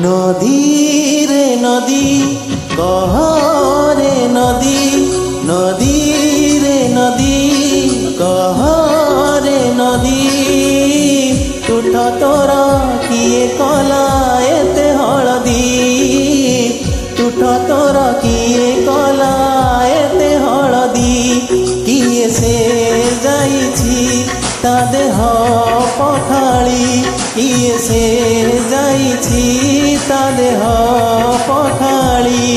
नदी रे नदी कह रे नदी नदी रे नदी कह रे नदी तुठ तोर किए कला एते हलदी तुठ तोर किए कला एते हलदी किए से जाइछि ता देह पखाली किए से जाइछि ता देह पखाली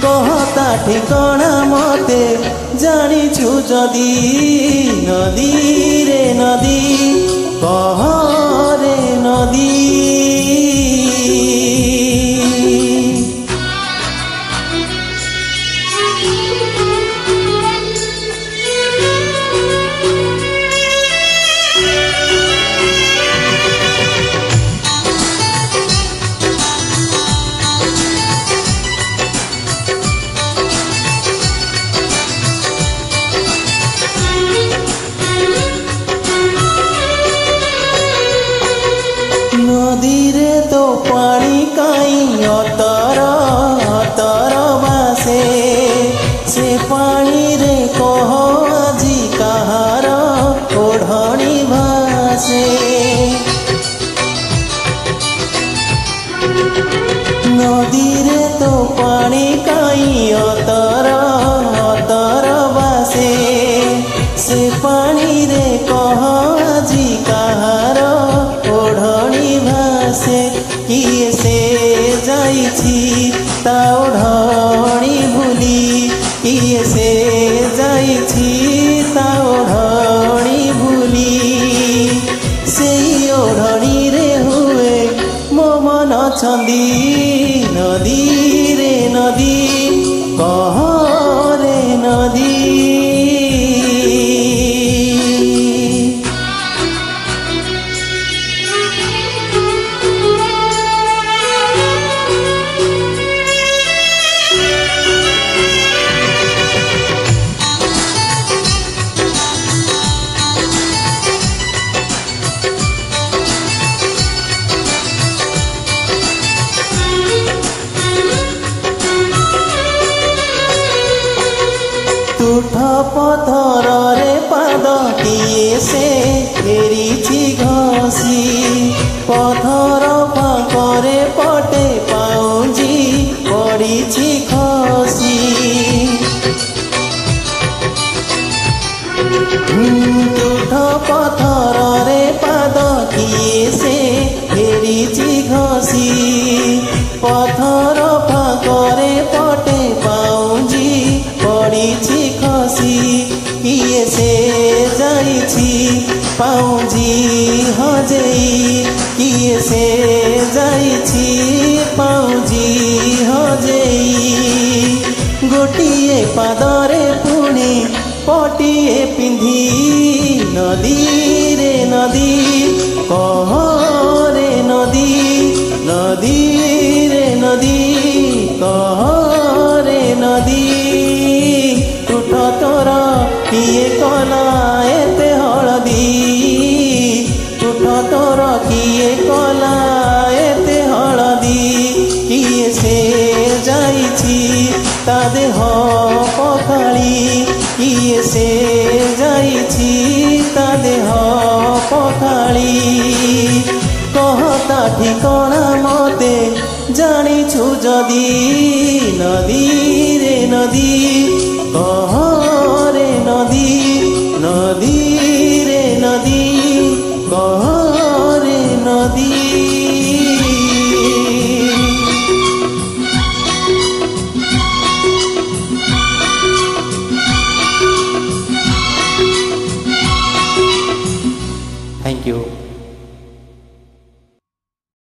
कहता ठिकाना मते जानिछु जदी नदी रे नदी कह रे नदी नदी रे तो पानी काई अतर अतर बासे से पानी रे कह आजी कहार ओढ़णी भासे नदी रे तो पानी काई अतर अतर बासे से पानी रे कह आजी कहार ओढ़णी भासे किए से जाइछि ता ओढ़णी भूली किए से जाइछि ता ओढ़णी भूली सेई ओढ़णी रे हुए मो मन छंदी नदी रे नदी कह रे नदी तुठ पथर रे पाद किए से फेरिछि घसी पथर फाकरे पटे पाउजी पड़िछि खसी तुठ पथर रे पाद किए से फेरिछि घसी पथर फाकरे पटे पाउजी पड़िछि खसी किए से जाइछि पाउजी हजेई किए से जाइछि पाउजी हजेई गोटिए पादरे पुणी पटिए पिंधी नदी रे नदी कह रे नदी नदी रे नदी कह रे नदी तुठ तोर किए कला एते हलदी तुठ तोर किए कला एते हलदी किए से जाइछि ता देह पखाली किए से जाइछि ता देह पखाली कहता ठिकाना मते जानिछु जदी नदी रे नदी